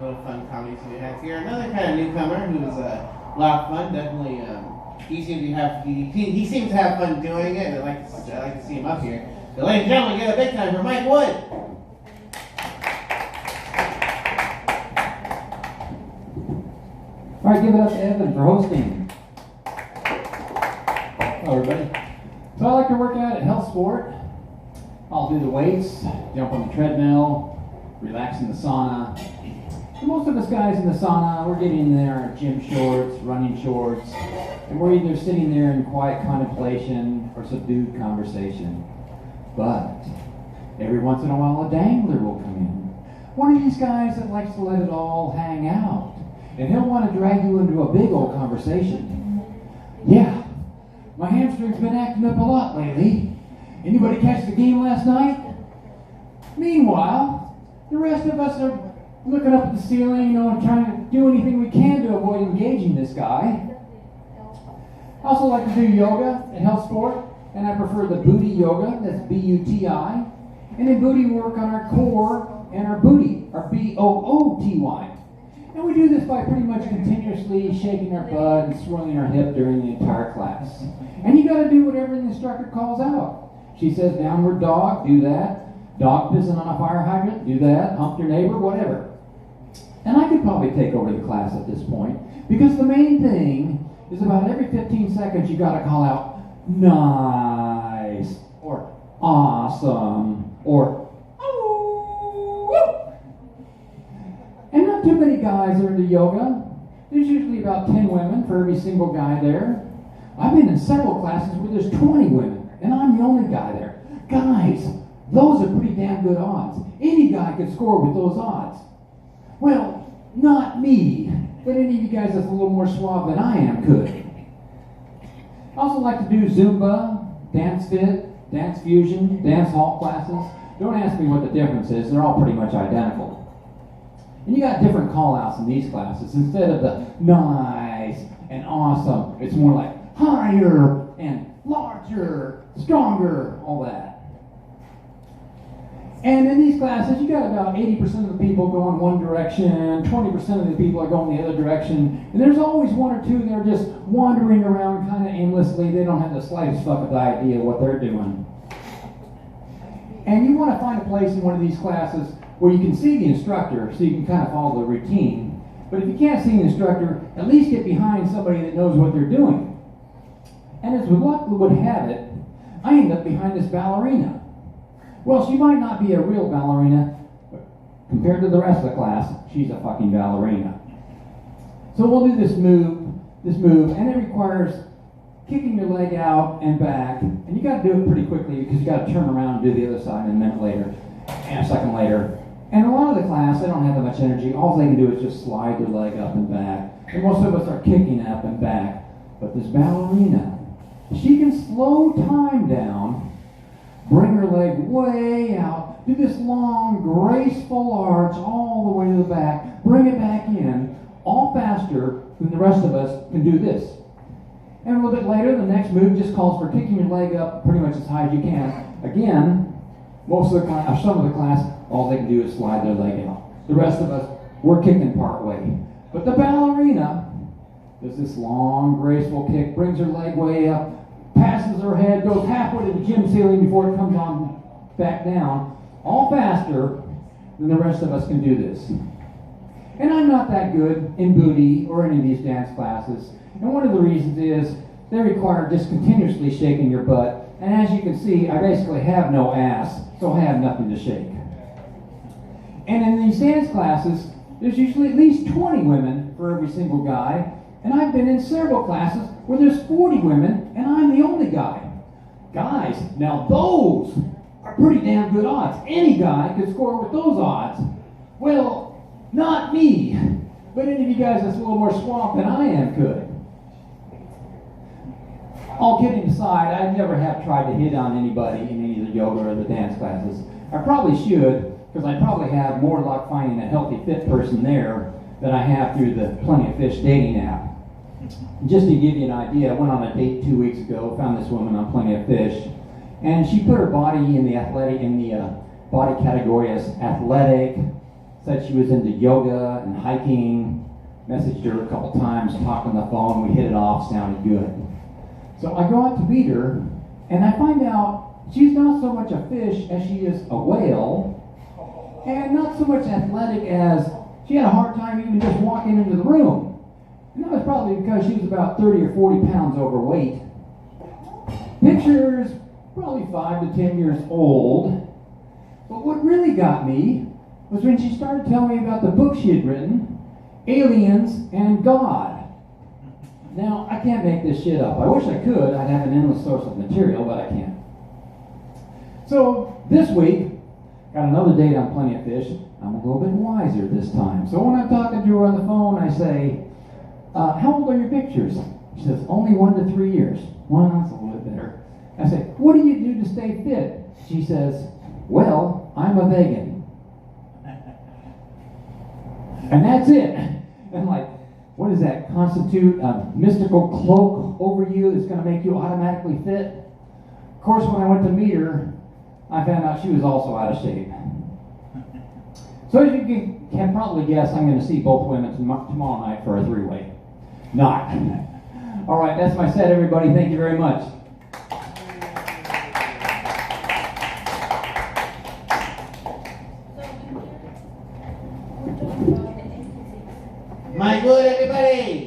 little fun comedies we have here. Another kind of newcomer who's a lot of fun. Definitely, he seems to have fun doing it. And I like to see him up here. So, ladies and gentlemen, get a big time for Mike Wood. All right, give it up to Evan for hosting. Hello, everybody. So I like to work out at Healthsport. I'll do the weights, jump on the treadmill, relax in the sauna. And most of us guys in the sauna, we're getting in there in gym shorts, running shorts, and we're either sitting there in quiet contemplation or subdued conversation. But every once in a while, a dangler will come in. One of these guys that likes to let it all hang out. And he'll want to drag you into a big old conversation. Yeah, my hamstring's been acting up a lot lately. Anybody catch the game last night? Meanwhile, the rest of us are looking up at the ceiling, and trying to do anything we can to avoid engaging this guy. I also like to do yoga at Healthsport, and I prefer the Buti yoga, that's B-U-T-I. And in Buti, we work on our core and our booty, our B-O-O-T-Y. And we do this by pretty much continuously shaking our butt and swirling our hip during the entire class. And you got to do whatever the instructor calls out. She says downward dog, do that. Dog pissing on a fire hydrant, do that. Hump your neighbor, whatever. And I could probably take over the class at this point, because the main thing is about every 15 seconds you got to call out nice or awesome or and not too many guys are into yoga. There's usually about 10 women for every single guy there. I've been in several classes where there's 20 women, and I'm the only guy there. Guys, those are pretty damn good odds. Any guy could score with those odds. Well, not me, but any of you guys that's a little more suave than I am could. I also like to do Zumba, Dance Fit, Dance Fusion, Dance Hall classes. Don't ask me what the difference is. They're all pretty much identical. And you got different call-outs in these classes. Instead of the nice and awesome, it's more like higher and larger, stronger, all that. And in these classes, you got about 80% of the people going one direction, 20% of the people are going the other direction, and there's always one or two that are just wandering around kind of aimlessly. They don't have the slightest fucking idea what they're doing. And you want to find a place in one of these classes where you can see the instructor so you can kind of follow the routine. But if you can't see the instructor, at least get behind somebody that knows what they're doing. And as luck would have it, I end up behind this ballerina. Well, she might not be a real ballerina, but compared to the rest of the class, she's a fucking ballerina. So we'll do this move, and it requires kicking your leg out and back, and you got to do it pretty quickly because you got to turn around and do the other side a minute later, and a second later. And a lot of the class, they don't have that much energy. All they can do is just slide their leg up and back. And most of us are kicking up and back. But this ballerina, she can slow time down, bring her leg way out, do this long, graceful arch all the way to the back, bring it back in, all faster than the rest of us can do this. And a little bit later, the next move just calls for kicking your leg up pretty much as high as you can. Again, some of the class, all they can do is slide their leg out. The rest of us, we're kicking part way. But the ballerina does this long, graceful kick, brings her leg way up, passes her head, goes halfway to the gym ceiling before it comes on back down, all faster than the rest of us can do this. And I'm not that good in Buti or any of these dance classes. And one of the reasons is they require just continuously shaking your butt. And as you can see, I basically have no ass, so I have nothing to shake. And in these dance classes, there's usually at least 20 women for every single guy. And I've been in several classes where there's 40 women, and I'm the only guy. Guys, now those are pretty damn good odds. Any guy could score with those odds. Well, not me, but any of you guys that's a little more suave than I am could. All kidding aside, I never have tried to hit on anybody in any of the yoga or the dance classes. I probably should, because I probably have more luck finding a healthy, fit person there than I have through the Plenty of Fish dating app. Just to give you an idea, I went on a date 2 weeks ago, found this woman on Plenty of Fish, and she put her body in the body category as athletic, said she was into yoga and hiking. Messaged her a couple times, talked on the phone, we hit it off, sounded good. So I go out to meet her, and I find out she's not so much a fish as she is a whale, and not so much athletic as she had a hard time even just walking into the room. And that was probably because she was about 30 or 40 pounds overweight. Pictures, probably 5 to 10 years old. But what really got me was when she started telling me about the book she had written, Aliens and God. Now, I can't make this shit up. I wish I could. I'd have an endless source of material, but I can't. So, this week, got another date on Plenty of Fish. I'm a little bit wiser this time. So when I'm talking to her on the phone, I say, how old are your pictures? She says, only 1 to 3 years. Well, that's a little bit better. I say, what do you do to stay fit? She says, well, I'm a vegan. And that's it. And like, what does that constitute? A mystical cloak over you that's going to make you automatically fit? Of course, when I went to meet her, I found out she was also out of shape. So as you can probably guess, I'm going to see both women tomorrow night for a three-way. Not. All right, that's my set, everybody. Thank you very much. My good, everybody.